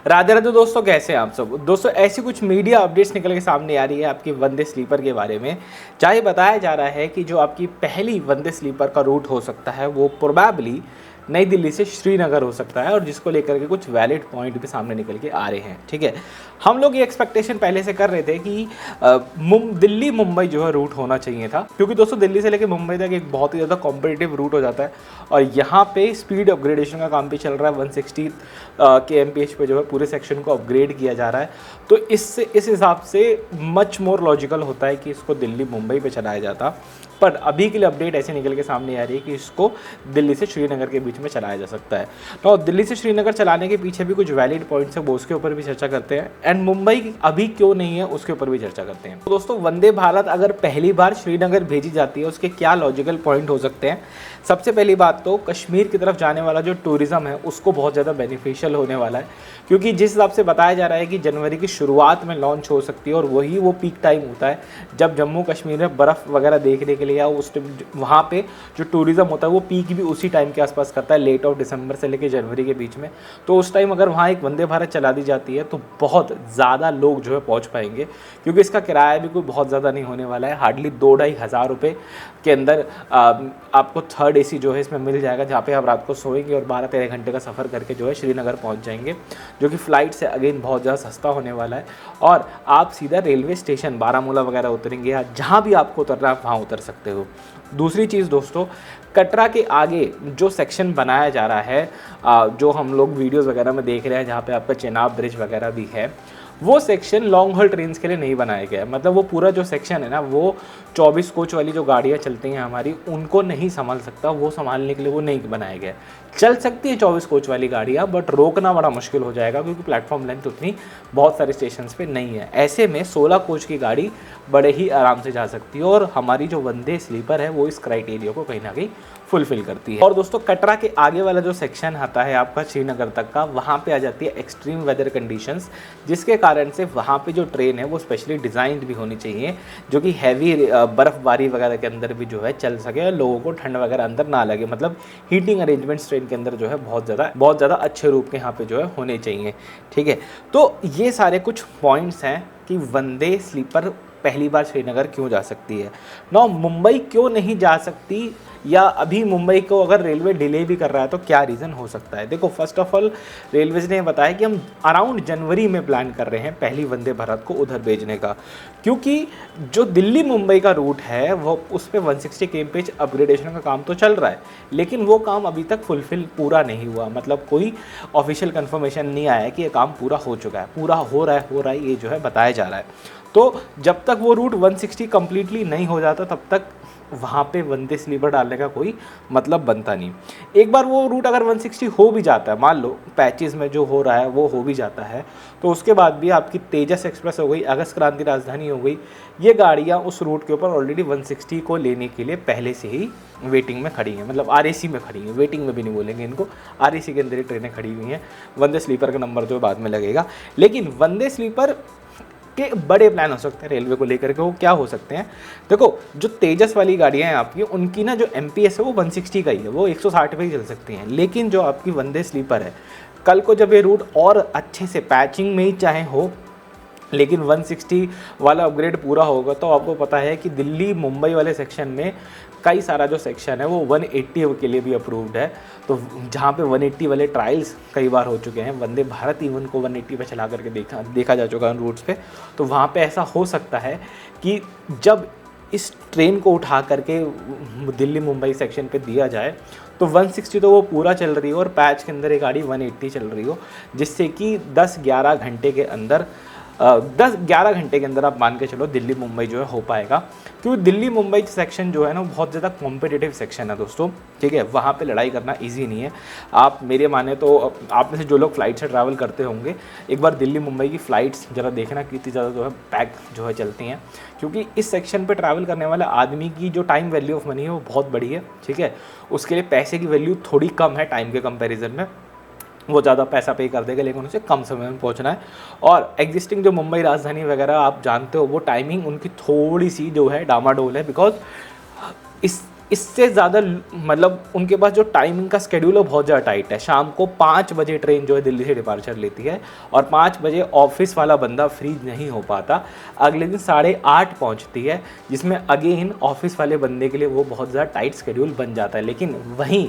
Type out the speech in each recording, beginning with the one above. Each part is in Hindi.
राधे राधे दोस्तों, कैसे हैं आप सब। दोस्तों ऐसी कुछ मीडिया अपडेट्स निकल के सामने आ रही है आपकी वंदे स्लीपर के बारे में, जहाँ ये बताया जा रहा है कि जो आपकी पहली वंदे स्लीपर का रूट हो सकता है वो प्रोबेबली नई दिल्ली से श्रीनगर हो सकता है, और जिसको लेकर के कुछ वैलिड पॉइंट भी सामने निकल के आ रहे हैं। ठीक है, हम लोग ये एक्सपेक्टेशन पहले से कर रहे थे कि दिल्ली मुंबई जो है रूट होना चाहिए था, क्योंकि दोस्तों दिल्ली से लेकर मुंबई तक एक बहुत ही ज़्यादा कॉम्पिटिटिव रूट हो जाता है, और यहाँ पे स्पीड अपग्रेडेशन का काम भी चल रहा है। 160 kmph पे जो है पूरे सेक्शन को अपग्रेड किया जा रहा है, तो इस हिसाब से मच मोर लॉजिकल होता है कि इसको दिल्ली मुंबई पे चलाया जाता। पर अभी के लिए अपडेट ऐसे निकल के सामने आ रही है कि इसको दिल्ली से श्रीनगर के बीच में चलाया जा सकता है। तो दिल्ली से श्रीनगर चलाने के पीछे भी कुछ वैलिड पॉइंट्स है, वो उसके ऊपर भी चर्चा करते हैं, एंड मुंबई अभी क्यों नहीं है उसके ऊपर भी चर्चा करते हैं। तो दोस्तों वंदे भारत अगर पहली बार श्रीनगर भेजी जाती है, उसके क्या लॉजिकल पॉइंट हो सकते हैं। सबसे पहली बात तो कश्मीर की तरफ जाने वाला जो टूरिज़्म है उसको बहुत ज़्यादा बेनिफिशियल होने वाला है, क्योंकि जिस हिसाब से बताया जा रहा है कि जनवरी की शुरुआत में लॉन्च हो सकती है, और वही वो पीक टाइम होता है जब जम्मू कश्मीर में बर्फ़ वगैरह देखने के लिए या उस वहाँ पे जो टूरिज़्म होता है वो पीक भी उसी टाइम के आसपास करता है, लेट ऑफ दिसंबर से लेकर जनवरी के बीच में। तो उस टाइम अगर वहाँ एक वंदे भारत चला दी जाती है तो बहुत ज़्यादा लोग जो है पहुँच पाएंगे, क्योंकि इसका किराया भी कोई बहुत ज़्यादा नहीं होने वाला है। हार्डली 2-2.5 हज़ार रुपये के अंदर आपको थर्ड AC जो है इसमें मिल जाएगा, जहाँ पे आप रात को सोएंगे और 12-13 घंटे का सफ़र करके जो है श्रीनगर पहुँच जाएंगे, जो कि फ़्लाइट से अगेन बहुत ज़्यादा सस्ता होने वाला है। और आप सीधा रेलवे स्टेशन बारामूला वगैरह उतरेंगे, या जहाँ भी आपको उतरना है आप वहाँ उतर सकते हो। दूसरी चीज़ दोस्तों, कटरा के आगे जो सेक्शन बनाया जा रहा है, जो हम लोग वीडियोज़ वगैरह में देख रहे हैं, जहाँ पे आपका चेनाब ब्रिज वगैरह भी है, वो सेक्शन लॉन्ग हॉल ट्रेन्स के लिए नहीं बनाया गया है। मतलब वो पूरा जो सेक्शन है ना, वो 24 कोच वाली जो गाड़ियाँ चलती हैं हमारी, उनको नहीं संभाल सकता, वो संभालने के लिए वो नहीं बनाया गया है। चल सकती है 24 कोच वाली गाड़ियाँ, बट रोकना बड़ा मुश्किल हो जाएगा, क्योंकि प्लेटफॉर्म लेंथ उतनी बहुत सारे स्टेशन पे नहीं है। ऐसे में 16 कोच की गाड़ी बड़े ही आराम से जा सकती है, और हमारी जो वंदे स्लीपर है वो इस क्राइटेरिया को कहीं ना कहीं फुलफिल करती है। और दोस्तों कटरा के आगे वाला जो सेक्शन आता है आपका श्रीनगर तक का, वहाँ पे आ जाती है एक्सट्रीम वेदर कंडीशंस, जिसके कारण से वहाँ पे जो ट्रेन है वो स्पेशली डिज़ाइंड भी होनी चाहिए, जो कि हैवी बर्फ़बारी वगैरह के अंदर भी जो है चल सके, लोगों को ठंड वगैरह अंदर ना लगे। मतलब हीटिंग अरेंजमेंट्स ट्रेन के अंदर जो है बहुत ज़्यादा अच्छे रूप के यहाँ पे जो है होने चाहिए। ठीक है, तो ये सारे कुछ पॉइंट्स हैं कि वंदे स्लीपर पहली बार श्रीनगर क्यों जा सकती है। नौ मुंबई क्यों नहीं जा सकती, या अभी मुंबई को अगर रेलवे डिले भी कर रहा है तो क्या रीज़न हो सकता है। देखो, फर्स्ट ऑफ ऑल रेलवेज़ ने बताया कि हम अराउंड जनवरी में प्लान कर रहे हैं पहली वंदे भारत को उधर भेजने का, क्योंकि जो दिल्ली मुंबई का रूट है वो उस पर 160 kmph अपग्रेडेशन का काम तो चल रहा है, लेकिन वो काम अभी तक फुलफिल पूरा नहीं हुआ। मतलब कोई ऑफिशियल कन्फर्मेशन नहीं आया कि ये काम पूरा हो चुका है, पूरा हो रहा है, ये जो है बताया जा रहा है। तो जब तक वो रूट 160 कम्प्लीटली नहीं हो जाता, तब तक वहाँ पे वंदे स्लीपर डालने का कोई मतलब बनता नहीं। एक बार वो रूट अगर 160 हो भी जाता है, मान लो पैचेस में जो हो रहा है वो हो भी जाता है, तो उसके बाद भी आपकी तेजस एक्सप्रेस हो गई, अगस्त क्रांति राजधानी हो गई, ये गाड़ियाँ उस रूट के ऊपर ऑलरेडी 160 को लेने के लिए पहले से ही वेटिंग में खड़ी हैं। मतलब RAC में खड़ी हैं, वेटिंग में भी नहीं बोलेंगे इनको, RAC के अंदर ही ट्रेनें खड़ी हुई हैं। वंदे स्लीपर का नंबर जो बाद में लगेगा, लेकिन वंदे स्लीपर के बड़े प्लान हो सकते हैं रेलवे को लेकर के। वो क्या हो सकते हैं, देखो जो तेजस वाली गाड़ियाँ हैं आपकी, उनकी ना जो MPS है वो 160 का ही है, वो 160 पे ही चल सकती हैं। लेकिन जो आपकी वंदे स्लीपर है, कल को जब ये रूट और अच्छे से पैचिंग में ही चाहे हो, लेकिन 160 वाला अपग्रेड पूरा होगा, तो आपको पता है कि दिल्ली मुंबई वाले सेक्शन में कई सारा जो सेक्शन है वो 180 के लिए भी अप्रूव्ड है। तो जहाँ पे 180 वाले ट्रायल्स कई बार हो चुके हैं, वंदे भारत इवन को 180 पे चला करके देखा जा चुका है उन रूट्स पे, तो वहाँ पे ऐसा हो सकता है कि जब इस ट्रेन को उठा करके दिल्ली मुंबई सेक्शन पे दिया जाए, तो 160 तो वो पूरा चल रही हो और पैच के अंदर ये गाड़ी 180 चल रही हो, जिससे कि 10-11 घंटे के अंदर 10-11 घंटे के अंदर आप मान के चलो दिल्ली मुंबई जो है हो पाएगा। क्योंकि दिल्ली मुंबई सेक्शन जो है ना बहुत ज़्यादा कॉम्पिटिटिव सेक्शन है दोस्तों। ठीक है, वहाँ पे लड़ाई करना इजी नहीं है। आप मेरे माने तो आप में से जो लोग फ़्लाइट से ट्रैवल करते होंगे, एक बार दिल्ली मुंबई की फ़्लाइट्स ज़रा देखना कितनी ज़्यादा जो है पैक जो है चलती हैं, क्योंकि इस सेक्शन पर ट्रैवल करने वाले आदमी की जो टाइम वैल्यू ऑफ मनी है वो बहुत बड़ी है। ठीक है, उसके लिए पैसे की वैल्यू थोड़ी कम है टाइम के कंपेरिजन में, वो ज़्यादा पैसा पे कर देगा, लेकिन उसे कम समय में पहुंचना है। और एग्जिस्टिंग जो मुंबई राजधानी वगैरह आप जानते हो, वो टाइमिंग उनकी थोड़ी सी जो है डामाडोल है, बिकॉज इससे ज़्यादा मतलब उनके पास जो टाइमिंग का स्केड्यूल है बहुत ज़्यादा टाइट है। शाम को 5 बजे ट्रेन जो है दिल्ली से डिपार्चर लेती है और 5 बजे ऑफिस वाला बंदा फ्री नहीं हो पाता, अगले दिन 8:30 पहुंचती है, जिसमें अगेन ऑफिस वाले बंदे के लिए वो बहुत ज़्यादा टाइट स्केड्यूल बन जाता है। लेकिन वहीं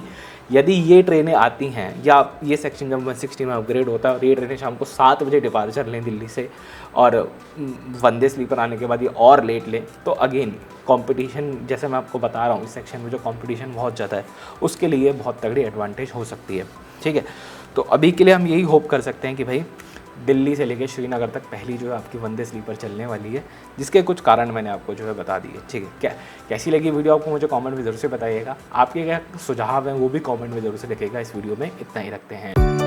यदि ये ट्रेनें आती हैं या ये सेक्शन जब 160 में अपग्रेड होता है और ये ट्रेनें शाम को 7 बजे डिपार्चर लें दिल्ली से और वंदे स्लीपर आने के बाद ये और लेट लें, तो अगेन कंपटीशन, जैसे मैं आपको बता रहा हूँ इस सेक्शन में जो कंपटीशन बहुत ज़्यादा है, उसके लिए बहुत तगड़ी एडवांटेज हो सकती है। ठीक है, तो अभी के लिए हम यही होप कर सकते हैं कि भाई दिल्ली से लेकर श्रीनगर तक पहली जो है आपकी वंदे स्लीपर चलने वाली है, जिसके कुछ कारण मैंने आपको जो है बता दिए। ठीक है, कैसी लगी वीडियो आपको मुझे कमेंट में ज़रूर से बताइएगा। आपके क्या सुझाव हैं वो भी कमेंट में ज़रूर से लिखिएगा। इस वीडियो में इतना ही रखते हैं।